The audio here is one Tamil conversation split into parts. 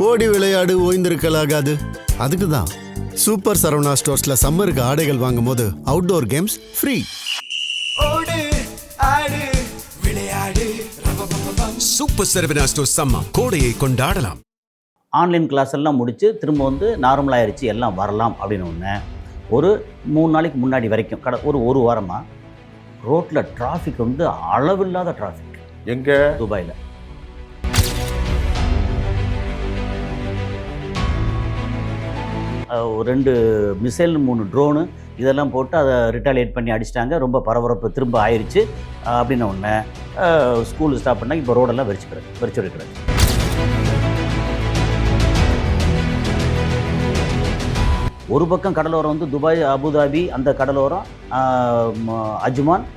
ஓடி விளையாடு ஓய்ந்திருக்கலாகாது. அதுக்கு தான் சூப்பர் சரவணா ஸ்டோர்ஸ்ல சம்மருக்கு ஆடைகள் வாங்கும் போது outdoor games free. Super Saravana Stores summer கோடையை கொண்டாடலாம். ஆன்லைன் கிளாஸ் எல்லாம் முடித்து திரும்ப வந்து நார்மல் ஆயிடுச்சு, எல்லாம் வரலாம் அப்படின்னு ஒன்று. ஒரு 3 நாளைக்கு முன்னாடி வரைக்கும் ஒரு வாரமாக ரோட்டில் டிராஃபிக் வந்து அளவில்லாத டிராஃபிக். எங்கே? துபாயில். ஒரு 2 மிசைல் 3 ட்ரோனு இதெல்லாம் போட்டு அதை ரிட்டாலியேட் பண்ணி அடிச்சிட்டாங்க. ரொம்ப பரபரப்பு திரும்ப ஆயிடுச்சு அப்படின்னு ஒன்று. ஸ்கூல் ஸ்டாப் பண்ணால் இப்போ ரோடெல்லாம் வெறிச்சு இருக்கிறது. ஒரு பக்கம் கடலோரம் வந்து துபாய், அபுதாபி, அந்த கடலோரம், அஜ்மான்,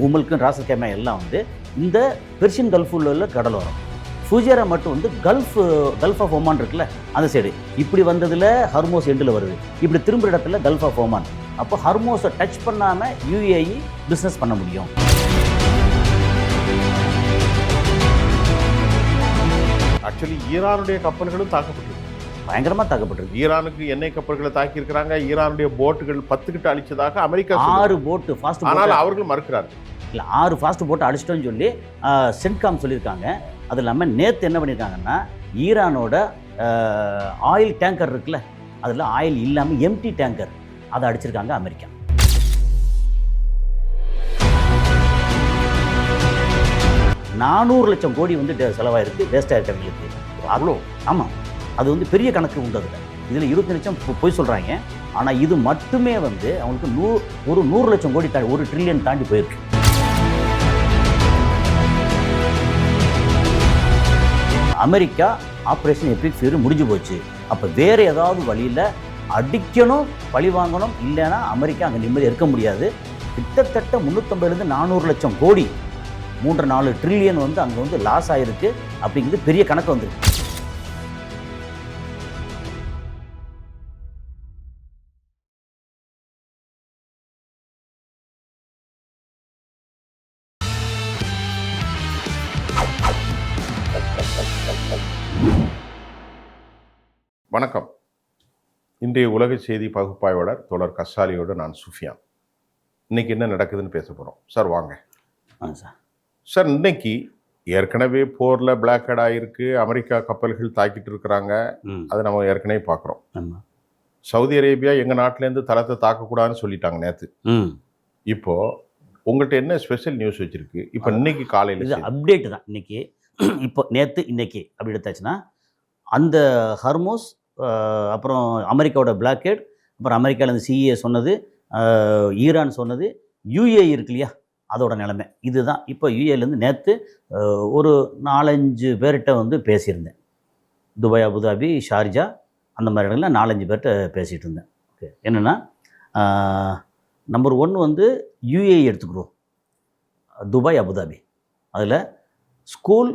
உமல்கு, ராசல் கேமா எல்லாம் வந்து இந்த பெர்ஷியன் கல்ஃபில் உள்ள கடலோரம். ஃபுஜேரா மட்டும் வந்து கல்ஃப் ஆஃப் ஒமான் இருக்குல்ல, அந்த சைடு. இப்படி வந்ததில் ஹர்மோஸ் எண்டில் வருது. இப்படி திரும்ப இடத்துல கல்ஃப் ஆஃப் ஒமான். அப்போ ஹர்மோஸை டச் பண்ணாமல் யூஏஇ பிஸ்னஸ் பண்ண முடியும். ஆக்சுவலி ஈரானுடைய கப்பல்களும் தாக்கப்பட்டிருக்கு, பயங்கரமாக தாக்கப்பட்டிருக்கு. ஈரானுக்கு எண்ணெய் கப்பல்களை தாக்கியிருக்கிறாங்க. ஈரானுடைய போட்டுகள் 10 கிட்ட அழிச்சதாக அமெரிக்கா 6 போட்டு ஃபாஸ்ட், ஆனால் அவர்கள் மறுக்கிறார்கள். இல்லை 6 ஃபாஸ்ட் போட்டு அடிச்சிட்டோன்னு சொல்லி சென்ட்காம் சொல்லியிருக்காங்க. அது இல்லாமல் நேற்று என்ன பண்ணியிருக்காங்கன்னா, ஈரானோட ஆயில் டேங்கர் இருக்குல்ல, அதில் ஆயில் இல்லாமல் எம்டி டேங்கர் அதை அடிச்சிருக்காங்க அமெரிக்கா. $400 லட்சம் கோடி வந்து செலவாயிருக்கு வேஸ்ட் ஆயிருக்கவங்களுக்கு. அவ்வளோ. ஆமாம், அது வந்து பெரிய கணக்கு உண்டு. இதில் 20 லட்சம் போய் சொல்கிறாங்க. ஆனால் இது மட்டுமே வந்து அவங்களுக்கு 100 லட்சம் கோடி தாண்டி, 1 ட்ரில்லியன் தாண்டி போயிருக்கு. அமெரிக்கா ஆப்ரேஷன் எபிக் ஃபியூரி முடிஞ்சு போச்சு. அப்போ வேறு ஏதாவது வழியில் அடிக்கணும், பழி வாங்கணும், இல்லைன்னா அமெரிக்கா அங்கே நிம்மதி இருக்க முடியாது. கிட்டத்தட்ட 350லேருந்து 400 லட்சம் கோடி, 3-4 ட்ரில்லியன் வந்து அங்கே வந்து லாஸ் ஆகிருக்கு. அப்படிங்கிறது பெரிய கணக்கு வந்துருக்கு. வணக்கம். இன்றைய உலக செய்தி பகுப்பாய்வாளர் தோழர் கசாலியோடு நான் சுஃபியான். இன்னைக்கு என்ன நடக்குதுன்னு பேச போகிறோம். சார் வாங்க. சார், இன்னைக்கு ஏற்கனவே போரில் பிளாக்கட் ஆகிருக்கு, அமெரிக்கா கப்பல்கள் தாக்கிட்டு இருக்கிறாங்க. அதை நம்ம ஏற்கனவே பார்க்குறோம். சவுதி அரேபியா எங்கள் நாட்டிலேருந்து தளத்தை தாக்கக்கூடாதுன்னு சொல்லிட்டாங்க நேற்று. இப்போது உங்கள்கிட்ட என்ன ஸ்பெஷல் நியூஸ் வச்சுருக்கு? இப்போ இன்னைக்கு காலையில் இது அப்டேட்டு தான். இன்னைக்கு இப்போ நேற்று இன்னைக்கு அப்படி எடுத்தாச்சுன்னா, அந்த ஹர்மோஸ், அப்புறம் அமெரிக்காவோட பிளாக்கெட், அப்புறம் அமெரிக்காவிலேருந்து சிஏ சொன்னது, ஈரான் சொன்னது, யூஏஇ இருக்கு இல்லையா, அதோட நிலைமை இதுதான். இப்போ யூஏலேருந்து நேற்று ஒரு 4-5 பேர்கிட்ட வந்து பேசியிருந்தேன். துபாய், அபுதாபி, ஷார்ஜா, அந்த மாதிரி இடங்களில் 4-5 பேர்கிட்ட பேசிகிட்டு இருந்தேன். ஓகே, என்னென்னா நம்பர் 1 வந்து யூஏஇ எடுத்துக்கிறோம், துபாய், அபுதாபி. அதில் ஸ்கூல்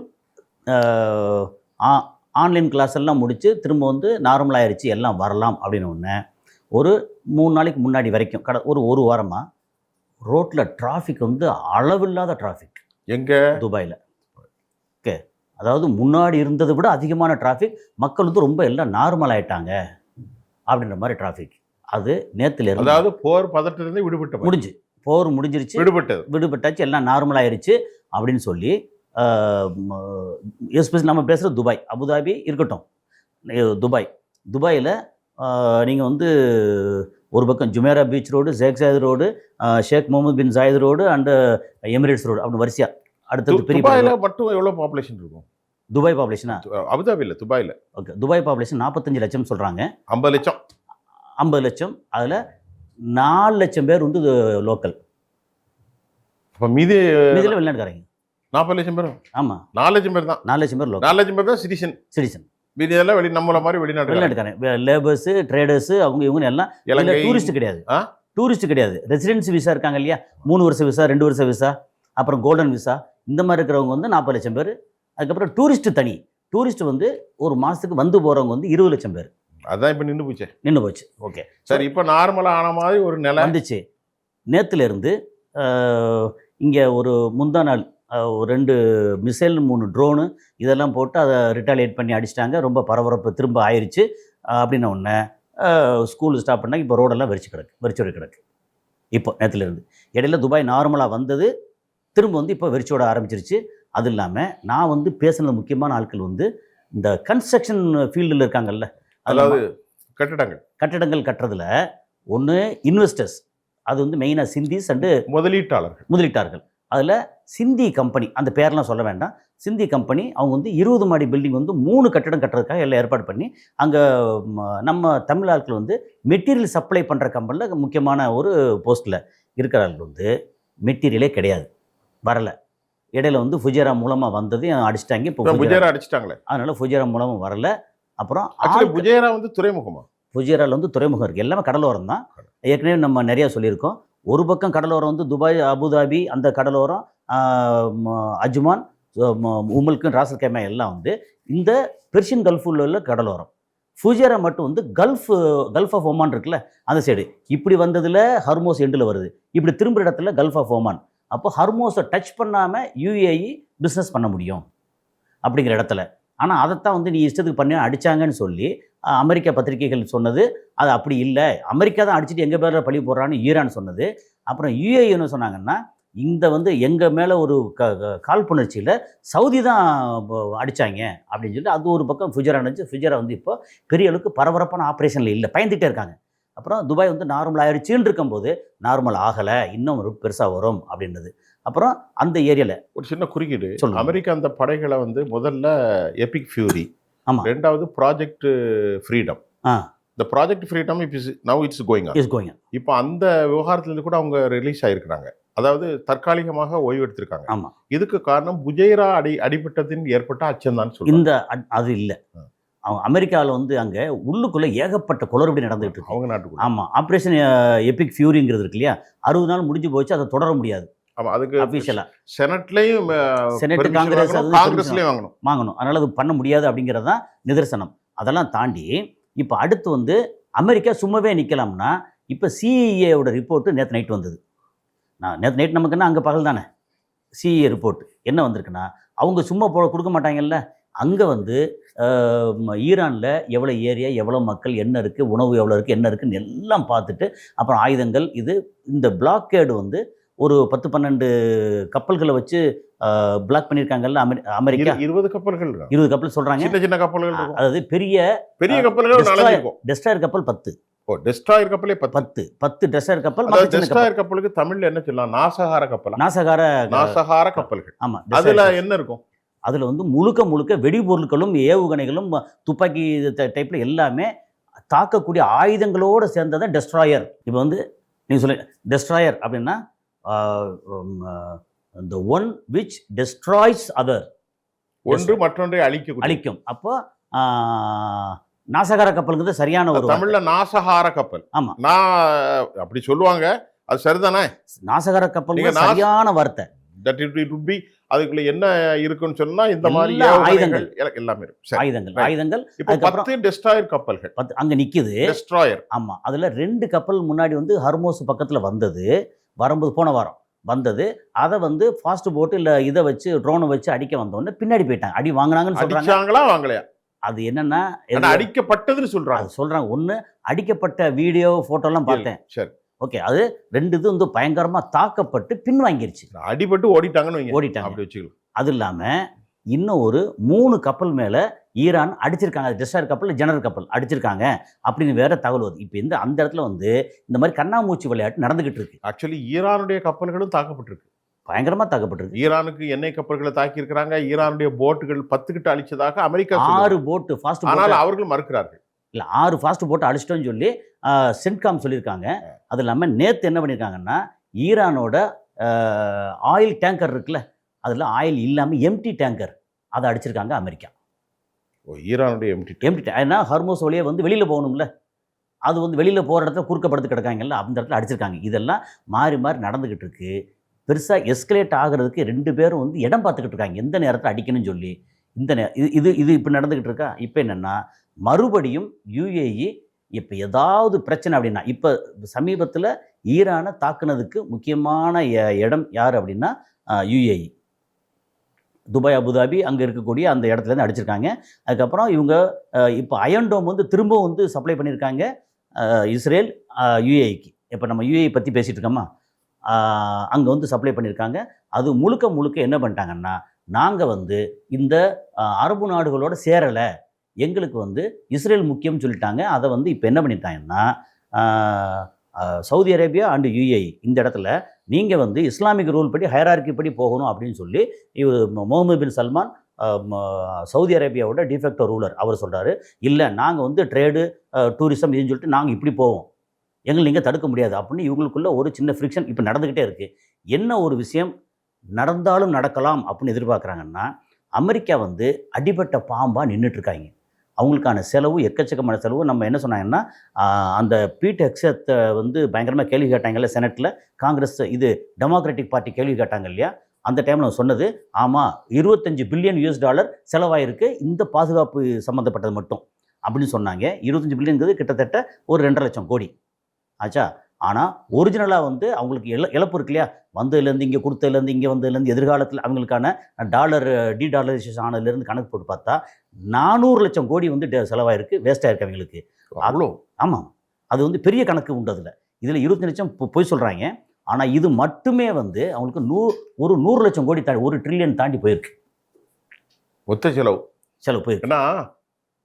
ஆன்லைன் கிளாஸ் எல்லாம் முடித்து திரும்ப வந்து நார்மல் ஆயிடுச்சு, எல்லாம் வரலாம் அப்படின்னு ஒன்று. ஒரு 3 நாளைக்கு முன்னாடி வரைக்கும் ஒரு வாரமாக ரோட்டில் டிராஃபிக் வந்து அளவில்லாத டிராஃபிக். எங்கே? துபாயில். ஓகே, அதாவது முன்னாடி இருந்ததை விட அதிகமான டிராஃபிக். மக்கள் வந்து ரொம்ப எல்லாம் நார்மல் ஆகிட்டாங்க அப்படின்ற மாதிரி டிராஃபிக். அது நேற்றுல இருந்து, அதாவது போர் பதட்டத்திலிருந்து விடுபட்டு போர் முடிஞ்சிருச்சு, விடுபட்டாச்சு, எல்லாம் நார்மல் ஆயிடுச்சு அப்படின்னு சொல்லி, எஸ்பெஷலி நம்ம பேசுகிற துபாய், அபுதாபி இருக்கட்டும், துபாயில் நீங்கள் வந்து ஒரு பக்கம் Jumeirah beach road, Sheikh Zayed road, Sheikh Mohammed bin Zayed road and Emirates road அப்படி வரிசையாக அடுத்தது. துபாயில் மட்டும் எவ்வளோ பாப்புலேஷன் இருக்கும்? துபாய் பாப்புலேஷனா? அபுதாபியில், துபாயில். ஓகே, துபாய் பாப்புலேஷன் 45 லட்சம் சொல்கிறாங்க. 50 லட்சம். அதில் 4 லட்சம் பேர் வந்து லோக்கல். இப்போ மீதியில் வெளிநாட்டுக்காரங்க 40 லட்சம் பேர். ஆமாம், 4 லட்சம் பேர் தான். 4 லட்சம் பேர் லோக்கல். 4 லட்சம் பேர் தான் சிட்டிசன். இதெல்லாம் நம்மள மாதிரி வெளிநாட்டுக்காரங்க, லேபர்ஸு, ட்ரேடர்ஸு, இவங்க எல்லாம் டூரிஸ்ட் கிடையாது. ரெசிடென்சி விசா இருக்காங்க இல்லையா, 3 வருஷ விசா, 2 வருஷ விசா, அப்புறம் கோல்டன் விசா, இந்த மாதிரி இருக்கிறவங்க வந்து 40 லட்சம் பேர். அதுக்கப்புறம் டூரிஸ்ட் தனி. டூரிஸ்ட் வந்து ஒரு மாதத்துக்கு வந்து போகிறவங்க வந்து 20 லட்சம் பேர். அதான் இப்போ நின்று போச்சு. ஓகே சார், இப்போ நார்மலாக ஆன மாதிரி ஒரு நிலை வந்துச்சு. நேற்றுலேருந்து இங்கே ஒரு முந்தா நாள் ஒரு 2 மிசைல் 3 ட்ரோனு இதெல்லாம் போட்டு அதை ரிட்டாலியேட் பண்ணி அடிச்சிட்டாங்க. ரொம்ப பரபரப்பு திரும்ப ஆயிடுச்சு. அப்படின்ன உடனே ஸ்கூல் ஸ்டாப் பண்ணாங்க. இப்போ ரோடெல்லாம் வெறிச்சோடி கிடக்கு. இப்போ நேற்றுலேருந்து இடையில துபாய் நார்மலாக வந்தது, திரும்ப வந்து இப்போ வெறிச்சோட ஆரம்பிச்சிருச்சு. அது இல்லாமல் நான் வந்து பேசுனது முக்கியமான ஆட்கள் வந்து இந்த கன்ஸ்ட்ரக்ஷன் ஃபீல்டில் இருக்காங்கல்ல, அதாவது கட்டடங்கள் கட்டுறதுல ஒன்று இன்வெஸ்டர்ஸ், அது வந்து மெயினாக சிந்திஸ் அண்டு முதலீட்டாளர்கள். அதில் சிந்தி கம்பெனி, அந்த பேரெலாம் சொல்ல வேண்டாம், சிந்தி கம்பெனி அவங்க வந்து 20 மாடி பில்டிங் வந்து 3 கட்டடம் கட்டுறதுக்காக எல்லாம் ஏற்பாடு பண்ணி அங்கே நம்ம தமிழ் ஆட்கள் வந்து மெட்டீரியல் சப்ளை பண்ணுற கம்பெனியில் முக்கியமான ஒரு போஸ்ட்டில் இருக்கிறார்கள் வந்து மெட்டீரியலே கிடையாது, வரலை. இடையில வந்து ஃபுஜேரா மூலமாக வந்ததையும் அடிச்சிட்டாங்க. இப்போ ஃபுஜேரா அடிச்சிட்டாங்களே, அதனால ஃபுஜேரா மூலமாக வரல. அப்புறம் ஃபுஜேரா வந்து துறைமுகமா? ஃபுஜேராவில் வந்து துறைமுகம் இருக்குது, எல்லாமே கடலோரம் தான். ஏற்கனவே நம்ம நிறையா சொல்லியிருக்கோம். ஒரு பக்கம் கடலோரம் வந்து துபாய், அபுதாபி, அந்த கடலோரம் அஜ்மான், உமல்கு, ராசல் கைமா எல்லாம் வந்து இந்த பெர்ஷியன் கல்ஃபில் உள்ள கடலோரம். ஃபுஜேரா மட்டும் வந்து கல்ஃப் ஆஃப் ஒமான் இருக்குல்ல, அந்த சைடு. இப்படி வந்ததில் ஹர்மோஸ் எண்டில் வருது, இப்படி திரும்புகிற இடத்துல கல்ஃப் ஆஃப் ஒமான். அப்போ ஹர்மோஸை டச் பண்ணாமல் யுஏஇ பிஸ்னஸ் பண்ண முடியும் அப்படிங்கிற இடத்துல. ஆனால் அதைத்தான் வந்து நீ இஷ்டத்துக்கு பண்ணி அடித்தாங்கன்னு சொல்லி அமெரிக்கா பத்திரிகைகள் சொன்னது. அது அப்படி இல்லை, அமெரிக்கா தான் அடிச்சுட்டு எங்கள் பேரில் பழி போடுறான்னு ஈரான் சொன்னது. அப்புறம் யுஏஇ என்ன சொன்னாங்கன்னா, இந்த வந்து எங்கள் மேலே ஒரு காழ்ப்புணர்ச்சியில் சவுதி தான் அடித்தாங்க அப்படின்னு சொல்லி அது ஒரு பக்கம் ஃபுஜேரா இருந்துச்சு. ஃபுஜேரா வந்து இப்போ பெரிய அளவுக்கு பரபரப்பான ஆப்ரேஷனில் இல்லை, பயந்துகிட்டே இருக்காங்க. அப்புறம் துபாய் வந்து நார்மல் ஆயிடுச்சுன்னு இருக்கும்போது நார்மல் ஆகலை, இன்னும் ஒரு பெருசாக வரும் அப்படின்றது. அப்புறம் அந்த ஏரியாவில் ஒரு சின்ன குறுக்கீடு, அமெரிக்கா அந்த படைகளை வந்து முதல்ல எபிக் ஃபியூரி, ஆமாம், ரெண்டாவது ப்ராஜெக்ட் ஃப்ரீடம். இந்த project freedom it's going on. இப்போ அந்த விவகாரத்துலேருந்து கூட அவங்க ரிலீஸ் ஆகிருக்கிறாங்க, அதாவது தற்காலிகமாக ஓய்வு எடுத்திருக்காங்க. ஆமாம், இதுக்கு காரணம் புஜைரா அடிபட்டதின் ஏற்பட்ட அச்சம் தான் சொல்லுங்க. அது இல்லை, அவங்க அமெரிக்காவில் வந்து அங்கே உள்ளுக்குள்ளே ஏகப்பட்ட குளறுபடி நடந்துகிட்டு இருக்கு அவங்க நாட்டுக்குள்ள. ஆமாம், ஆப்ரேஷன் எபிக் ஃபியூரிங்கிறது இருக்கு இல்லையா, 60 நாள் முடிஞ்சு போச்சு, அதை தொடர முடியாது. ஆமாம், அதுக்கு அஃபிஷியலாக செனட்லேயும் காங்கிரஸ்லேயும் வாங்கணும், அதனால் அது பண்ண முடியாது அப்படிங்கிறது தான் நிதர்சனம். அதெல்லாம் தாண்டி இப்போ அடுத்து வந்து அமெரிக்கா சும்மாவே நிற்கலாம்னா, இப்போ சிஇஏவோட ரிப்போர்ட்டு நேற்று நைட் வந்தது. நேற்று நைட் நமக்கு என்ன, அங்கே பகல் தானே. சிஇஏ ரிப்போர்ட் என்ன வந்திருக்குன்னா, அவங்க சும்மா கொடுக்க மாட்டாங்கல்ல, அங்கே வந்து ஈரானில் எவ்வளோ ஏரியா, எவ்வளோ மக்கள், என்ன இருக்குது, உணவு எவ்வளோ இருக்குது, என்ன இருக்குதுன்னு எல்லாம் பார்த்துட்டு, அப்புறம் ஆயுதங்கள், இந்த பிளாக்கேடு வந்து ஒரு 10-12 கப்பல்களை வச்சு பிளாக் பண்ணியிருக்காங்கல்ல அமெரிக்கா. 20 கப்பல் சொல்கிறாங்க, சின்ன கப்பல்கள். அதாவது பெரிய கப்பல்கள், டெஸ்ட்ராயர் கப்பல் 10. டெஸ்ட்ராயர் கப்பலே 10 டெஸ்ட்ராயர் கப்பல். டெஸ்ட்ராயர் கப்பலுக்கு தமிழ்ல என்ன சொல்லலாம்? நாசகார கப்பல். நாசகார கப்பல்கள். ஆமாம், அதுல என்ன இருக்கும்? அதில் வந்து முழுக்க வெடிபொருட்களும் ஏவுகணைகளும் துப்பாக்கி டைப்பில் எல்லாமே தாக்கக்கூடிய ஆயுதங்களோடு சேர்ந்ததான் டெஸ்ட்ராயர். இப்போ வந்து நீங்கள் சொல்ல டெஸ்ட்ராயர் அப்படின்னா the one which destroys other, ஒன்று மற்றொன்றை அழிக்கும். அப்போ நாசகார கப்பலுங்கிறது சரியான ஒரு தமிழ்ல நாசகார கப்பல். ஆமாம், நான் அப்படி சொல்லுவாங்க, அது சரிதானே? நாசகார கப்பல் சரியான வார்த்தை. that it would be, அதுக்குள்ள என்ன இருக்குன்னு சொன்னா இந்த மாதிரி ஆயுதங்கள் எல்லாமே இருக்கும். ஆயுதங்கள். இப்போ 10 டெஸ்ட்ராயர் கப்பல்கள் அங்க நிக்குது. டெஸ்ட்ராயர். ஆமா, அதுல 2 கப்பல் முன்னாடி வந்து ஹர்மோஸ் பக்கத்துல வரும்போது போன வாரம் வந்தது. அதை வந்து ஃபாஸ்ட் போட்டு இல்லை இதை வச்சு ட்ரோனை வச்சு அடிக்க வந்தோடனே பின்னாடி போயிட்டாங்க. அடி வாங்கினாங்கன்னு சொல்றாங்களா வாங்கலையா? அது என்னன்னா அடிக்கப்பட்டதுன்னு சொல்றாங்க. ஒன்று அடிக்கப்பட்ட வீடியோ ஃபோட்டோலாம் பார்த்தேன். சரி, ஓகே. அது 2 இது வந்து பயங்கரமாக தாக்கப்பட்டு பின் வாங்கிருச்சு, அடிபட்டு ஓடிட்டாங்க. அப்படி வச்சுக்கலாம். அது இல்லாமல் இன்னும் ஒரு 3 கப்பல் மேலே ஈரான் அடிச்சிருக்காங்க. டெஸ்ட்ராயர் கப்பல், ஜெனரல் கப்பல் அடிச்சிருக்காங்க அப்படின்னு வேற தகவல் வருது. இப்போ அந்த இடத்துல வந்து இந்த மாதிரி கண்ணாமூச்சி விளையாட்டு நடந்துகிட்டு இருக்கு. ஆக்சுவலி ஈரானுடைய கப்பல்களும் தாக்கப்பட்டிருக்கு, பயங்கரமாக தாக்கப்பட்டிருக்கு. ஈரானுக்கு எண்ணெய் கப்பல்களை தாக்கி இருக்கிறாங்க. ஈரானுடைய போட்டுகள் 10 கிட்ட அழிச்சதாக அமெரிக்கா 6 போட்டு ஃபாஸ்ட், ஆனால் அவர்கள் மறுக்கிறார்கள். இல்லை 6 ஃபாஸ்ட் போட்டு அடிச்சிட்டோன்னு சொல்லி சென்ட்காம் சொல்லியிருக்காங்க. அது இல்லாமல் நேற்று என்ன பண்ணியிருக்காங்கன்னா, ஈரானோட ஆயில் டேங்கர் இருக்குல்ல, அதில் ஆயில் இல்லாமல் எம்டி டேங்கர் அதை அடிச்சிருக்காங்க அமெரிக்கா. ஈரானுடைய எம்டி ஏன்னா ஹர்மோஸ் வழியே வந்து வெளியில் போகணும்ல, அது வந்து வெளியில் போகிற இடத்துல குறுக்கப்படுத்து கிடக்காங்கல்ல, அந்த இடத்துல அடிச்சிருக்காங்க. இதெல்லாம் மாறி நடந்துக்கிட்டு இருக்கு. பெருசாக எஸ்கலேட் ஆகிறதுக்கு 2 பேரும் வந்து இடம் பார்த்துக்கிட்டு இருக்காங்க, எந்த நேரத்தில் அடிக்கணும்னு சொல்லி. இது இப்போ நடந்துக்கிட்டு இருக்கா. இப்போ என்னென்னா, மறுபடியும் யுஏஇ இப்போ ஏதாவது பிரச்சனை அப்படின்னா, இப்போ சமீபத்தில் ஈரானை தாக்குனதுக்கு முக்கியமான இடம் யார் அப்படின்னா யுஏஇ. துபாய் அபுதாபி அங்கே இருக்கக்கூடிய அந்த இடத்துலேருந்து அடிச்சிருக்காங்க. அதுக்கப்புறம் இவங்க இப்போ அயன்டோம் வந்து திரும்பவும் வந்து சப்ளை பண்ணியிருக்காங்க இஸ்ரேல் யுஏஇக்கு. இப்போ நம்ம யுஏஇ பற்றி பேசிகிட்டு இருக்கோமா, அங்கே வந்து சப்ளை பண்ணியிருக்காங்க. அது முழுக்க முழுக்க என்ன பண்ணிட்டாங்கன்னா, நாங்கள் வந்து இந்த அரபு நாடுகளோட சேரலை, எங்களுக்கு வந்து இஸ்ரேல் முக்கியம்னு சொல்லிட்டாங்க. அதை வந்து இப்போ என்ன பண்ணிட்டாங்கன்னா, சவுதி அரேபியா அண்டு யுஏஇ இந்த இடத்துல நீங்கள் வந்து இஸ்லாமிக் ரூல் படி ஹைரார்கி படி போகணும் அப்படின்னு சொல்லி இவர் முகமது பின் சல்மான் சவுதி அரேபியாவோட டிஃபெக்டோ ரூலர் அவர் சொல்கிறாரு, இல்லை நாங்கள் வந்து ட்ரேடு டூரிசம் இதுன்னு சொல்லிட்டு நாங்கள் இப்படி போவோம், எங்களை நீங்கள் தடுக்க முடியாது அப்படின்னு இவங்களுக்குள்ள ஒரு சின்ன ஃப்ரிக்ஷன் இப்போ நடந்துக்கிட்டே இருக்குது. என்ன ஒரு விஷயம் நடந்தாலும் நடக்கலாம் அப்படின்னு எதிர்பார்க்குறாங்கன்னா, அமெரிக்கா வந்து அடிபட்ட பாம்பாக நின்றுட்டுருக்காங்க. அவங்களுக்கான செலவு எக்கச்சக்கமான செலவு. நம்ம என்ன சொன்னாங்கன்னா, அந்த பீட் ஹெக்ஸத்தை வந்து பயங்கரமாக கேள்வி கேட்டாங்கல்ல செனட்டில், காங்கிரஸ் இது டெமோக்ராட்டிக் பார்ட்டி கேள்வி கேட்டாங்க இல்லையா, அந்த டைமில் சொன்னது ஆமாம் $25 பில்லியன் செலவாயிருக்கு இந்த பாதுகாப்பு சம்மந்தப்பட்டது மட்டும் அப்படின்னு சொன்னாங்க. 25 பில்லியன்கிறது கிட்டத்தட்ட ஒரு 2.5 லட்சம் கோடி ஆச்சா. ஆனால் ஒரிஜினலாக வந்து அவங்களுக்கு இழப்பு இருக்கு இல்லையா, வந்ததுலேருந்து இங்கே கொடுத்ததுலேருந்து இங்கே வந்ததுலேருந்து எதிர்காலத்தில் அவங்களுக்கான டாலர் டீடாலரைசேஷன் ஆனதுலேருந்து கணக்கு போட்டு பார்த்தா 400 லட்சம் கோடி வந்து செலவாயிருக்கு, வேஸ்ட்டாக இருக்குது அவங்களுக்கு. அவ்வளோ ஆமாம், அது வந்து பெரிய கணக்கு உண்டு. இதில் 25 லட்சம் போய் சொல்கிறாங்க. ஆனால் இது மட்டுமே வந்து அவங்களுக்கு 100 லட்சம் கோடி தாண்டி 1 ட்ரில்லியன் தாண்டி போயிருக்கு மொத்த செலவு போயிருக்கு. ஏன்னா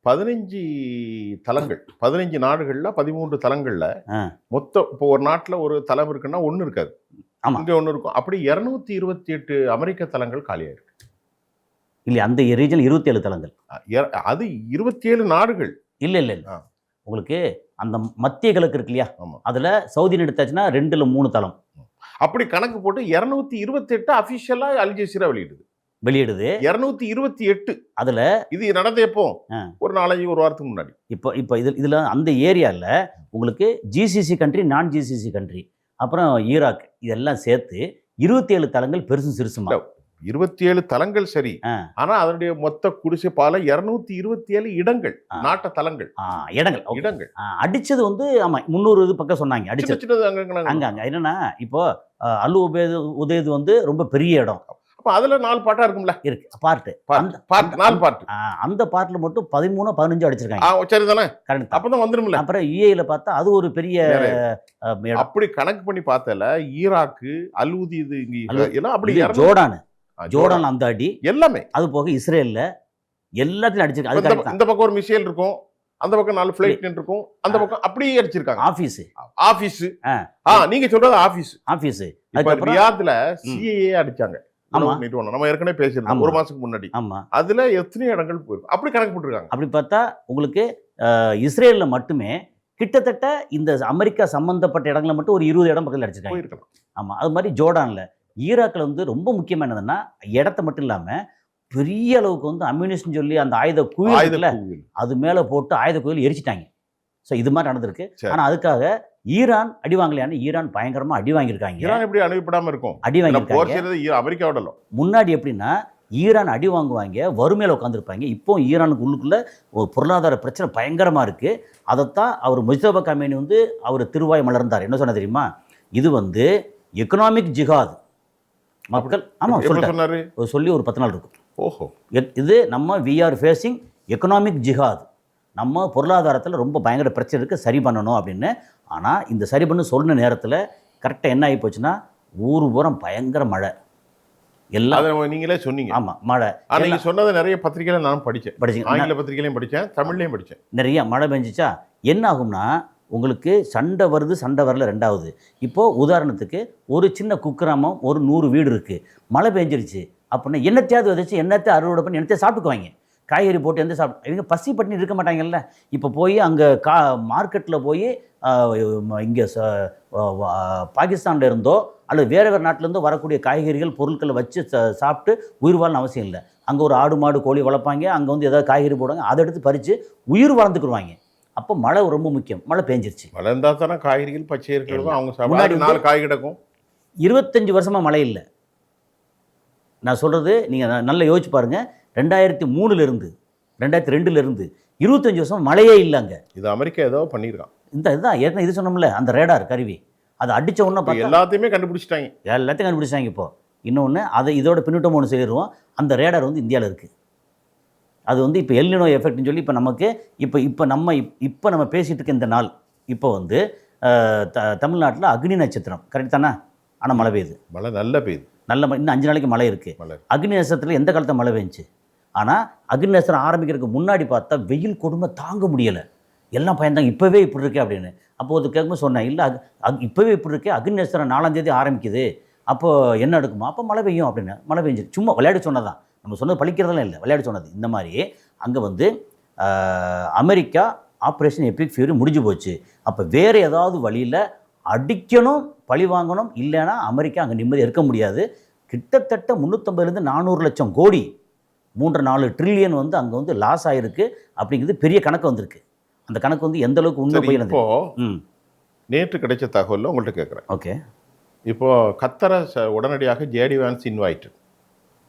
15 தளங்கள் 15 நாடுகளில் 13 தளங்களில் மொத்தம் இப்போ ஒரு நாட்டில் ஒரு தளம் இருக்குன்னா ஒன்று இருக்காது, இங்கே ஒன்று இருக்கும். அப்படி 228 அமெரிக்க தளங்கள் காலியாயிருக்கு. இல்லை, அந்த ரீஜன் 27 தளங்கள், அது 27 நாடுகள். இல்லை உங்களுக்கு அந்த மத்திய கிழக்கு இருக்கு இல்லையா, அதில் சவுதி எடுத்தாச்சுன்னா 2 3 தளம். அப்படி கணக்கு போட்டு 228 அஃபிஷியலாக அல் ஜசீரா வெளியிடுது. 228 அதில் இது நடந்த எப்போ ஒரு 4-5 வாரத்துக்கு முன்னாடி. இப்போ இதில் அந்த ஏரியாவில் உங்களுக்கு ஜிசிசி கண்ட்ரி, நான் ஜிசிசி கண்ட்ரி, அப்புறம் ஈராக் இதெல்லாம் சேர்த்து 27 தளங்கள் பெருசும் சிறுசுமா. 27 தளங்கள் சரி, ஆனா அதனுடைய மொத்த குடிசை பால 227 இடங்கள், நாட்ட தளங்கள் இடங்கள் அடிச்சது வந்து ஆமா 300 இது பக்கம் சொன்னாங்க அடிச்சது. அங்க என்னன்னா இப்போ அல் உபேது வந்து ரொம்ப பெரிய இடம். அப்ப அதுல 4 பார்ட்டா இருக்கும்ல, இருக்கு பார்ட் 4 பார்ட். அந்த பார்ட்ல மட்டும் 13 15 அடிச்சிருக்காங்க. சரிதானே, கரெக்ட். அப்பதான் வந்துரும்ல. அப்புறம் யுஏஇல பார்த்தா அது ஒரு பெரிய அப்படி கணக்கு பண்ணி பார்த்தல ஈராக்கு அல் உதீது எல்லாம் அப்படி ஜோர்டான் அந்த அடி எல்லாமே, அது போக இஸ்ரேல்ல எல்லாத்தையும் அடிச்சிருக்காங்க. இந்த பக்கம் ஒரு மிசைல் இருக்கும், அந்த பக்கம் 4 ஃளைட் இருக்கும், அந்த பக்கம் அப்படியே அடிச்சிருக்காங்க. ஆபீஸ் நீங்க சொல்றது ஆபீஸ். இப்ப ரியாத்ல சிஏஏ அடிச்சாங்க. ஆமா, நம்ம ஏற்கனவே பேசியிருந்தோம் ஒரு மாசத்துக்கு முன்னாடி. ஆமா, அதுல எத்தனை இடங்கள் போயிருக்கு அப்படி கணக்கு போட்டுருக்காங்க. அப்படி பார்த்தா உங்களுக்கு இஸ்ரேல்ல மட்டுமே கிட்டத்தட்ட இந்த அமெரிக்கா சம்பந்தப்பட்ட இடங்களை மட்டும் ஒரு 20 இடம் பக்கத்தில் அடிச்சிருக்காங்க. ஆமா, அது மாதிரி ஜோர்டான்ல, ஈராக்கில் வந்து ரொம்ப முக்கியமானதுன்னா இடத்த மட்டும் இல்லாமல் பெரிய அளவுக்கு வந்து அம்யூனிஷன் சொல்லி அந்த ஆயுத குவியல் அது மேலே போட்டு ஆயுத குவியல் எரிச்சிட்டாங்க. ஸோ இது மாதிரி நடந்திருக்கு. ஆனால் அதுக்காக ஈரான் அடி வாங்கலையான்னு ஈரான் பயங்கரமாக அடி வாங்கியிருக்காங்க. ஈரான் எப்படி அனுப்பிடாமல் இருக்கும், அடி வாங்கியிருக்காங்க. அமெரிக்காவோட முன்னாடி எப்படின்னா ஈரான் அடி வாங்குவாங்க, வறுமையில் உட்காந்துருப்பாங்க. இப்போ ஈரானுக்கு உள்ளுக்குள்ள ஒரு பொருளாதார பிரச்சனை பயங்கரமாக இருக்குது. அதைத்தான் அவர் முஜ்தபா கமேனி வந்து அவர் திருவாய் மலர்ந்தார். என்ன சொன்ன தெரியுமா, இது வந்து எக்கனாமிக் ஜிஹாத் மக்கள். ஆமாம் சொன்னாரு, சொல்லி ஒரு 10 நாள் இருக்கும். ஓஹோ, இது நம்ம வி ஆர் ஃபேஸிங் எக்கனாமிக் ஜிஹாத், நம்ம பொருளாதாரத்தில் ரொம்ப பயங்கர பிரச்சனை இருக்குது, சரி பண்ணணும் அப்படின்னு. ஆனால் இந்த சரி பண்ண சொன்ன நேரத்தில் கரெக்டாக என்ன ஆகி போச்சுன்னா ஊர் பூரம் பயங்கர மழை. எல்லாம் நீங்களே சொன்னீங்க. ஆமாம், மழை. நீங்கள் சொன்னதை நிறைய பத்திரிகையில் நான் படித்தேன், ஆங்கில பத்திரிகையிலையும் படித்தேன், தமிழ்லையும் படித்தேன். நிறைய மழை பெஞ்சிச்சா என்ன ஆகும்னா உங்களுக்கு சண்டை வருது, சண்டை வரல ரெண்டாவது. இப்போது உதாரணத்துக்கு ஒரு சின்ன குக்கிராமம், ஒரு 100 வீடு இருக்குது, மழை பெஞ்சிருச்சு அப்படின்னா என்னத்தையாவது விதைச்சு என்னத்தை அறுவடை பண்ணி என்னத்தையும் சாப்பிட்டுக்குவாங்க. காய்கறி போட்டு எந்த இவங்க பசி பட்டினி இருக்க மாட்டாங்கல்ல. இப்போ போய் அங்கே மார்க்கெட்டில் போய் இங்கே பாகிஸ்தானில் இருந்தோ அல்லது வேறு நாட்டிலேருந்தோ வரக்கூடிய காய்கறிகள் பொருட்களை வச்சு சாப்பிட்டு உயிர் வாழணும் அவசியம் இல்லை. அங்கே ஒரு ஆடு மாடு கோழி வளர்ப்பாங்க, அங்கே வந்து ஏதாவது காய்கறி போடுவாங்க, அதை எடுத்து பறித்து உயிர் வாழ்ந்துக்குருவாங்க. அப்போ மழை ரொம்ப முக்கியம். மழை பெஞ்சிருச்சு, மழை இருந்தால் தானே காய்கறிகள் பச்சை இருக்கிறது. அவங்க முன்னாடி 4 காய் கிடக்கும். 25 வருஷமாக மழை இல்லை. நான் சொல்கிறது நீங்கள் நல்லா யோசிச்சு பாருங்கள். 2003 2002 25 வருஷம் மழையே இல்லைங்க. இது அமெரிக்கா ஏதோ பண்ணியிருக்கான். இதுதான் ஏற்கனவே இது சொன்னோம்ல, அந்த ரேடார் கருவி அதை அடித்த உடனே எல்லாத்தையுமே கண்டுபிடிச்சிட்டாங்க. எல்லாத்தையும் கண்டுபிடிச்சாங்க. இப்போ இன்னொன்று அதை இதோட பின்னூட்டம் ஒன்று சொல்லிடுவோம், அந்த ரேடார் வந்து இந்தியாவில் இருக்குது. அது வந்து இப்போ எல்னினோ எஃபெக்ட்னு சொல்லி இப்போ நமக்கு இப்போ நம்ம பேசிகிட்டு இருக்க இந்த நாள் இப்போ வந்து தமிழ்நாட்டில் அக்னி நட்சத்திரம் கரெக்ட் தானே? ஆனால் மழை பெய்யுது, மழை நல்ல பெய்யுது, இன்னும் 5 நாளைக்கு மழை இருக்குது. அக்னி நட்சத்திரத்தில் எந்த காலத்தில் மழை பெஞ்சுச்சு? ஆனால் அக்னி நட்சத்திரம் ஆரம்பிக்கிறதுக்கு முன்னாடி பார்த்தா வெயில் கொடுமை தாங்க முடியலை, எல்லாம் பயந்தாங்க இப்போவே இப்படி இருக்கே அப்படின்னு. அப்போ ஒரு கேட்கும்போது சொன்னேன், இல்லை இப்போவே இப்படி இருக்கே, அக்னி நட்சத்திரம் 4ஆம் தேதி ஆரம்பிக்குது, அப்போது என்ன எடுக்குமா, அப்போ மழை பெய்யும் அப்படின்னு. மழை பெஞ்சு சும்மா விளையாடி சொன்னதான், நம்ம சொன்னது பழிக்கிறதெல்லாம் இல்லை, விளையாடி சொன்னது. இந்த மாதிரி அங்கே வந்து அமெரிக்கா ஆப்ரேஷன் எபிக் ஃபியூரி முடிஞ்சு போச்சு. அப்போ வேறு ஏதாவது வழியில் அடிக்கணும், பழி வாங்கணும், இல்லைன்னா அமெரிக்கா அங்கே நிம்மதி இருக்க முடியாது. கிட்டத்தட்ட 350 400 லட்சம் கோடி 3-4 ட்ரில்லியன் வந்து அங்கே வந்து லாஸ் ஆகிருக்கு அப்படிங்கிறது பெரிய கணக்கு வந்திருக்கு. அந்த கணக்கு வந்து எந்த அளவுக்கு உண்மை போய் இப்போ நேற்று கிடைச்ச தகவலில் உங்கள்கிட்ட கேட்குறேன். ஓகே, இப்போ கத்தரை உடனடியாக ஜேடி வான்ஸ் இன்வைட்.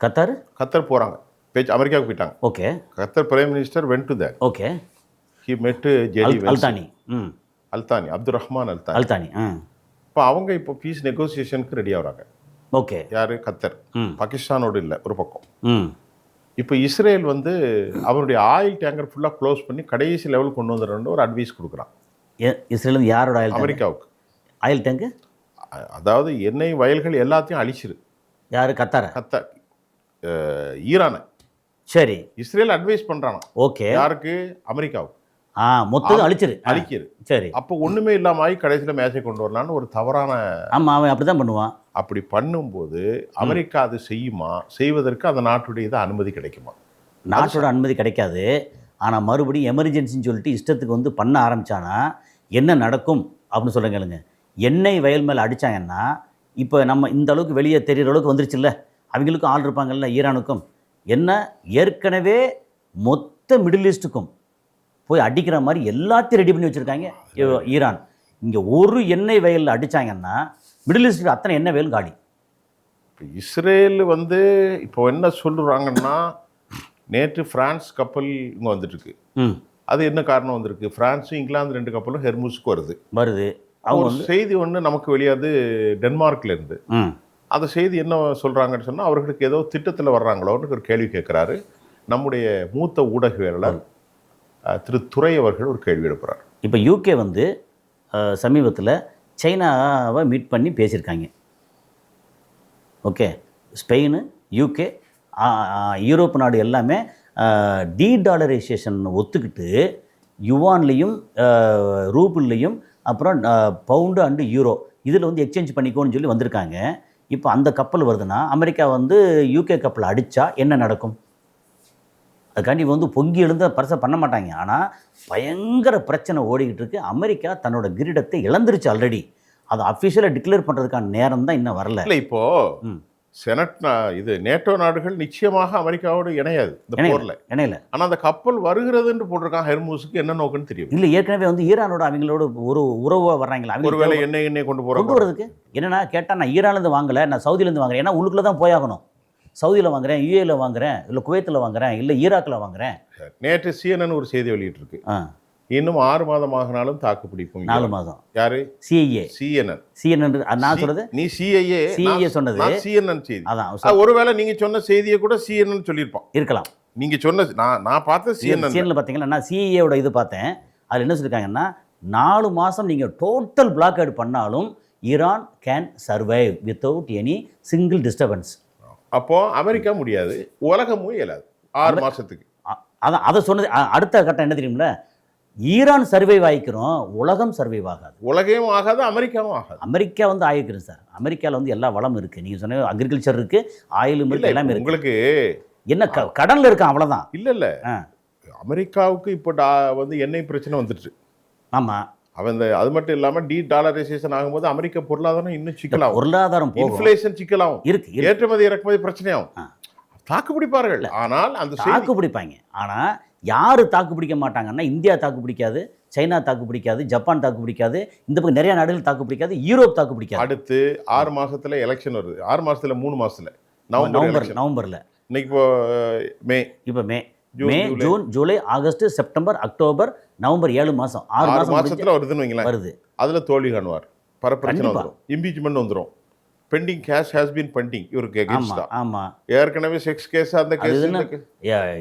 கத்தர் போகிறாங்க, பேச்சு அமெரிக்காவுக்கு போயிட்டாங்க. Okay, Qatar prime minister went to there. Okay, he met ஜேடி அல்தானி அப்துல் ரஹ்மான் அல்தானி. இப்போ அவங்க இப்போ பீஸ் நெகோசியேஷனுக்கு ரெடி ஆகுறாங்க. ஓகே, யார்? கத்தர். பாகிஸ்தானோடு இல்லை ஒரு பக்கம். இப்போ இஸ்ரேல் வந்து அவருடைய ஆயில் டேங்கர் ஃபுல்லாக க்ளோஸ் பண்ணி கடைசி லெவல் கொண்டு வந்துடுறோன்னு ஒரு அட்வைஸ் கொடுக்குறான். இஸ்ரேல் யாரோட ஆயில்? அமெரிக்காவுக்கு ஆயில் டேங்கு, அதாவது எண்ணெய் வயல்கள் எல்லாத்தையும் அழிச்சிரு. யார்? கத்தார் ஈரானை. சரி, இஸ்ரேல் அட்வைஸ் பண்ணுறானா. ஓகே, யாருக்கு? அமெரிக்காவுக்கு. மொத்தம் அழிச்சிரு. சரி, அப்போ ஒன்றுமே இல்லாமல் ஆகி கடைசியில் மேட்சை கொண்டு வரலான்னு ஒரு தவறான. ஆமாம், அவன் அப்படி தான் பண்ணுவான். அப்படி பண்ணும்போது அமெரிக்கா அது செய்யுமா? செய்வதற்கு அந்த நாட்டுடைய இது அனுமதி கிடைக்குமா? நாட்டோட அனுமதி கிடைக்காது. ஆனால் மறுபடியும் எமர்ஜென்சின்னு சொல்லிட்டு இஷ்டத்துக்கு வந்து பண்ண ஆரம்பித்தானா என்ன நடக்கும் அப்படின்னு சொல்லுங்க. எண்ணெய் வயல் மேலே அடித்தாங்கன்னா இப்போ நம்ம இந்த அளவுக்கு வெளியே தெரிகிற அளவுக்கு வந்துருச்சுல்ல, அவங்களுக்கும் ஆள் இருப்பாங்கல்ல, ஈரானுக்கும். என்ன ஏற்கனவே மொத்த மிடில் ஈஸ்ட்டுக்கும் போய் அடிக்கிற மாதிரி எல்லாத்தையும் ரெடி பண்ணி வச்சுருக்காங்க ஈரான். இங்கே ஒரு எண்ணெய் வயலில் அடித்தாங்கன்னா மிடில் ஈஸ்ட்டுக்கு அத்தனை எண்ணெய் வயல் காலி. இப்போ இஸ்ரேல் வந்து இப்போ என்ன சொல்கிறாங்கன்னா, நேற்று பிரான்ஸ் கப்பல் இங்கே வந்துட்டுருக்கு. அது என்ன காரணம் வந்திருக்கு? பிரான்ஸும் இங்கிலாந்து 2 கப்பலும் ஹெர்முஸ்க்கு வருது. அவங்க செய்தி ஒன்று நமக்கு வெளியாது டென்மார்க்ல இருந்து. அந்த செய்தி என்ன சொல்கிறாங்கன்னு சொன்னால், அவர்களுக்கு ஏதோ திட்டத்தில் வர்றாங்களோன்னு ஒரு கேள்வி கேட்குறாரு நம்முடைய மூத்த ஊடகவியலாளர் திரு துரை அவர்கள். ஒரு கேள்வி எழுப்புறார். இப்போ யூகே வந்து சமீபத்தில் சைனாவை மீட் பண்ணி பேசியிருக்காங்க. ஓகே, ஸ்பெயின், யூகே, யூரோப் நாடு எல்லாமே டீடாலரைசேஷன் ஒத்துக்கிட்டு யுவான்லேயும் ரூபிள்லேயும் அப்புறம் பவுண்டு அண்டு யூரோ இதில் வந்து எக்ஸ்சேஞ்ச் பண்ணிக்கோன்னு சொல்லி வந்திருக்காங்க. இப்போ அந்த கப்பல் வருதுன்னா அமெரிக்கா வந்து யூகே கப்பல் அடித்தா என்ன நடக்கும்? அதுக்காண்டி வந்து பொங்கி எழுந்த பரிசை பண்ண மாட்டாங்க. ஆனால் பயங்கர பிரச்சனை ஓடிக்கிட்டு இருக்கு. அமெரிக்கா தன்னோட கிரீடத்தை இழந்துருச்சு ஆல்ரெடி. அதை அஃபிஷியலாக டிக்ளேர் பண்ணுறதுக்கான நேரம் தான் இன்னும் வரல. இல்லை, இப்போது செனட் இது நேட்டோ நாடுகள் நிச்சயமாக அமெரிக்காவோடு இணையாது இந்த போரில், இணையல. ஆனால் அந்த கப்பல் வருகிறதுன்னு போட்டிருக்காங்க. ஹெர்முஸுக்கு என்ன நோக்குன்னு தெரியும். இல்லை, ஏற்கனவே வந்து ஈரானோட அவங்களோட ஒரு உறவாக வர்றாங்களா? ஒருவேளை எண்ணெய் கொண்டு வரதுக்கு என்னன்னா கேட்டால், நான் ஈரான்லேருந்து வாங்கலை, நான் சவுதியிலேருந்து வாங்குறேன். ஏன்னா உள்ளுக்குள்ள தான் போயாகணும். சவுதியில் வாங்குறேன், யூஏல வாங்குறேன், இல்லை குவைத்தில் வாங்குறேன், இல்லை ஈராக்கில் வாங்குறேன். நேற்று CNN ஒரு செய்தி வெளியிட்டிருக்கு. இன்னும் 6 மாதம் ஆகினாலும் தாக்கு பிடிப்போம். 4 மாதம். யாரு? CNN. நான் சொல்றது நீ CIA சொன்னது CNN செய்தி. அதான் ஒருவேளை நீங்க சொன்ன செய்தியை கூட CNN சொல்லியிருப்பான் இருக்கலாம். நீங்க சொன்ன நான் பார்த்த CNN பார்த்தீங்களா, நான் CIAயோட இது பார்த்தேன். அதில் என்ன சொல்லியிருக்காங்கன்னா, 4 மாதம் நீங்கள் டோட்டல் பிளாக்அவுட் பண்ணாலும் Iran can survive without any single disturbance. அப்போ அமெரிக்கா முடியாது, உலகமும் இயலாது 6 மாதத்துக்கு. அதான் அதை சொன்னது. அடுத்த கட்டம் என்ன தெரியுமில்ல, ஈரான் சர்வைவ் ஆகிக்கிறோம், உலகம் சர்வைவ் ஆகாது. உலகம் ஆகாது, அமெரிக்காவும் ஆகாது. அமெரிக்கா வந்து ஆகிக்கிறோம் சார். அமெரிக்காவில் வந்து எல்லா வளம் இருக்குது. நீங்கள் சொன்ன அக்ரிகல்ச்சர் இருக்குது, ஆயிலும் இருக்குது, எல்லாமே இருக்குது. உங்களுக்கு என்ன கடனில் இருக்கான் அவ்வளோதான். இல்லை அமெரிக்காவுக்கு இப்போ வந்து எண்ணெய் பிரச்சனை வந்துடுச்சு. ஆமாம், அவன் அது மட்டும் இல்லாமல் டீடாலரைசேஷன் ஆகும்போது அமெரிக்க பொருளாதாரம் இன்னும் சிக்கலாகும். பொருளாதாரம் இன்ஃப்ளேஷன் சிக்கலாகும், இருக்கு, ஏற்றுமதி இறக்குமதி பிரச்சனையாகும். தாக்கு பிடிப்பார்கள். ஆனால் அந்த தாக்கு பிடிப்பாங்க. ஆனால் யார் தாக்கு பிடிக்க மாட்டாங்கன்னா, இந்தியா தாக்கு பிடிக்காது, சைனா தாக்கு பிடிக்காது, ஜப்பான் தாக்கு பிடிக்காது, இந்த பக்கம் நிறைய நாடுகள் தாக்கு பிடிக்காது, யூரோப் தாக்கு பிடிக்காது. அடுத்து 6 மாதத்தில் எலெக்ஷன் வருது. 6 மாதத்தில் 3 மாதத்தில் நவம்பரில். இன்னைக்கு இப்போ May, June, July, August, September, October, November 7 மாதம். 6 மாதத்தில் வருதுன்னு வைங்களேன். வருது. அதில் தோல்வி காணுவார், பரப்பிரச்சனை வந்துடும், இம்பீச்மெண்ட் வந்துடும். Pending case has been pending இவருக்கு ஆமாம் எகென்ஸ்டா. ஆமாம். ஏற்கனவே செக்ஸ் கேஸ் அந்த கேஸ்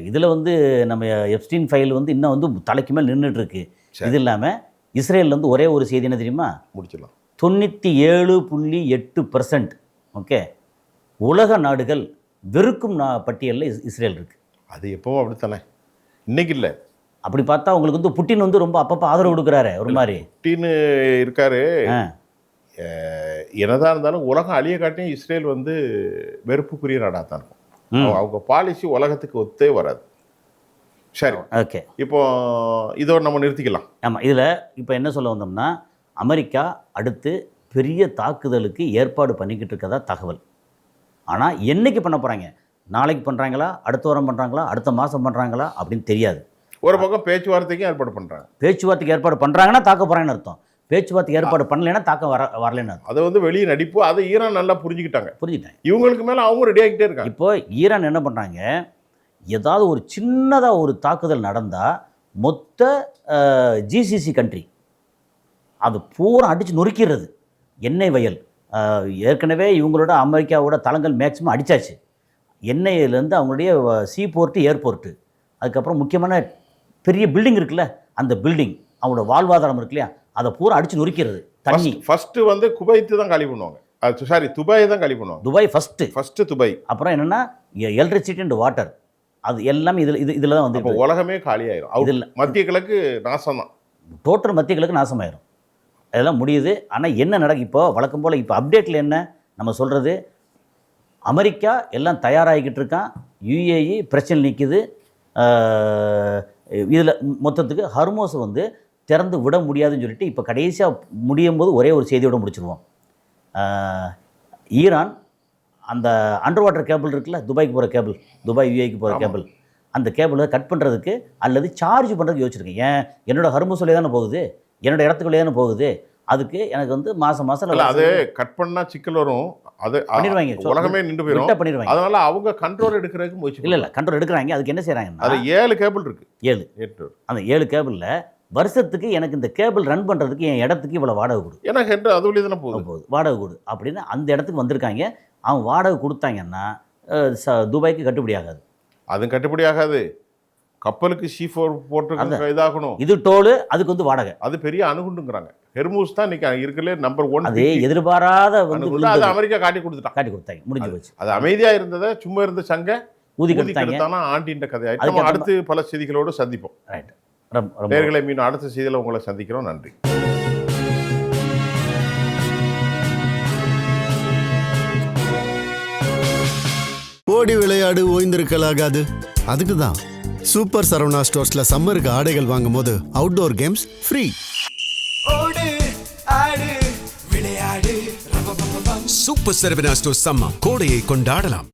இதில் வந்து நம்ம எப்ஸ்டீன் ஃபைல் வந்து இன்னும் வந்து தலைக்கு மேல் நின்றுட்டு இருக்கு. இது இல்லாமல் இஸ்ரேலில் வந்து ஒரே ஒரு செய்தி என்ன தெரியுமா? முடிச்சிடலாம். 97.8% ஓகே உலக நாடுகள் வெறுக்கும் பட்டியலில் இஸ்ரேல் இருக்கு. அது எப்பவும் அப்படித்தானே, இன்னைக்கு இல்லை. அப்படி பார்த்தா உங்களுக்கு வந்து புட்டின் வந்து ரொம்ப அப்பப்போ ஆதரவு கொடுக்குறாரு ஒரு மாதிரி. புட்டின் இருக்காரு. என்னதான் இருந்தாலும் உலகம் அழிய காட்டியும் இஸ்ரேல் வந்து வெறுப்புக்குரிய நாடாக தான் இருக்கும். அவங்க பாலிசி உலகத்துக்கு ஒத்தே வராது. சரி, ஓகே, இப்போ இதோட நம்ம நிறுத்திக்கலாம். ஆமாம். இதில் இப்போ என்ன சொல்ல வந்தோம்னா, அமெரிக்கா அடுத்து பெரிய தாக்குதலுக்கு ஏற்பாடு பண்ணிக்கிட்டு இருக்கதா தகவல். ஆனால் என்னைக்கு பண்ண போகிறாங்க, நாளைக்கு பண்ணுறாங்களா, அடுத்த வாரம் பண்ணுறாங்களா, அடுத்த மாதம் பண்ணுறாங்களா அப்படின்னு தெரியாது. ஒரு பக்கம் பேச்சுவார்த்தைக்கும் ஏற்பாடு பண்ணுறாங்க. பேச்சுவார்த்தைக்கு ஏற்பாடு பண்ணுறாங்கன்னா தாக்க போகிறாங்கன்னு அர்த்தம். பேச்சுவார்த்தைக்கு ஏற்பாடு பண்ணலைன்னா தாக்க வரலன்னு அர்த்தம். அதை வந்து வெளியே நடிப்பு, அதை ஈரான் நல்லா புரிஞ்சுக்கிட்டாங்க. இவங்களுக்கு மேலே அவங்க ரெடி ஆகிட்டே இருக்காங்க. இப்போ ஈரான் என்ன பண்ணுறாங்க, ஏதாவது ஒரு சின்னதாக ஒரு தாக்குதல் நடந்தால் மொத்த ஜிசிசி கண்ட்ரி அது பூரா அடித்து நொறுக்கிறது. எண்ணெய் வயல் ஏற்கனவே இவங்களோட அமெரிக்காவோட தளங்கள் மேக்ஸிமம் அடித்தாச்சு. எண்ணெயிலேருந்து அவங்களுடைய சீ போர்ட்டு, ஏர்போர்ட்டு, அதுக்கப்புறம் முக்கியமான பெரிய பில்டிங் இருக்குல்ல, அந்த பில்டிங் அவங்களோட வாழ்வாதாரம் இருக்கு இல்லையா, அதை பூரா அடித்து நொறுக்கிறது. தண்ணி ஃபஸ்ட்டு வந்து குவைத்து தான் காலி பண்ணுவாங்க. சாரி, துபாயை தான் காலி பண்ணுவாங்க. Dubai first Dubai. அப்புறம் என்னென்னா எலக்ட்ரிசிட்டி அண்ட் வாட்டர், அது எல்லாமே இதில் தான் வந்து உலகமே காலியாயிரும். இதில் மத்திய கிழக்கு நாசம் தான், டோட்டல் மத்திய கிழக்கு நாசமாயிரும். அதெல்லாம் முடியுது. ஆனால் என்ன நடக்கும் இப்போ வழக்கம் போல் இப்போ அப்டேட்டில் என்ன நம்ம சொல்கிறது, அமெரிக்கா எல்லாம் தயாராகிக்கிட்டு இருக்கான், யுஏஇ பிரச்சனை நிற்குது. இதில் மொத்தத்துக்கு ஹர்மோஸை வந்து திறந்து விட முடியாதுன்னு சொல்லிட்டு இப்போ கடைசியாக முடியும் போது ஒரே ஒரு செய்தியோடு முடிச்சிருவோம். ஈரான் அந்த அண்டர் வாட்டர் கேபிள் இருக்குல்ல, துபாய்க்கு போகிற கேபிள், துபாய் யுஏக்கு போகிற கேபிள், அந்த கேபிளை கட் பண்ணுறதுக்கு அல்லது சார்ஜ் பண்ணுறதுக்கு யோசிச்சிருக்கேன். ஏன் என்னோடய ஹர்மோஸ்லேயே தானே போகுது, என்னோடய இடத்துக்குள்ளே தானே போகுது, அதுக்கு எனக்கு வந்து மாதம் அது கட் பண்ணால் சிக்கல் வரும். அது பண்ணிடுவாங்க, உலகமே நின்று போயிடும், பண்ணிடுவாங்க. அதனால அவங்க கண்ட்ரோல் எடுக்கிறதுக்கு முயற்சி இல்லை கண்ட்ரோல் எடுக்கிறாங்க. அதுக்கு என்ன செய்கிறாங்கன்னா, அது 7 கேபிள் இருக்குது. 7 அந்த 7 கேபிளில் வருஷத்துக்கு எனக்கு இந்த கேபிள் ரன் பண்ணுறதுக்கு என் இடத்துக்கு இவ்வளோ வாடகை கொடு, எனக்கு அதுலேயே தானே போகுது, வாடகை கொடு அப்படின்னு அந்த இடத்துக்கு வந்திருக்காங்க. அவன் வாடகை கொடுத்தாங்கன்னா துபாய்க்கு கட்டுப்படி ஆகாது. அதுவும் கட்டுப்படி ஆகாது. கப்பலுக்கு C4 போட்டு இதாகணும். இது டோலு, அதுக்கு வந்து வாடகை. அது பெரிய அணுகுண்டுங்கிறாங்க. ஹெர்மூஸ் தான் இன்னைக்கு இருக்கிறதுலே நம்பர் 1. அதே எதிர்பாராத வந்து அது அமெரிக்கா காட்டி கொடுத்தாங்க, முடிஞ்சு போச்சு. அது அமைதியாக இருந்ததை சும்மா இருந்த சங்க ஊதி கொடுத்தாங்க. ஆண்டின்ற கதையாயிட்டு. அடுத்து பல செய்திகளோடு சந்திப்போம். ரைட், நேயர்களை மீண்டும் அடுத்த செய்தியில் உங்களை சந்திக்கிறோம். நன்றி. ஓடி விளையாடு, ஓய்ந்திருக்கலாகாது. அதுக்கு தான் சூப்பர் சரவணா ஸ்டோர்ஸ்ல சம்மருக்கு ஆடைகள் வாங்கும் போது outdoor games free. Super Saravana Stores summer கோடையை கொண்டாடலாம்.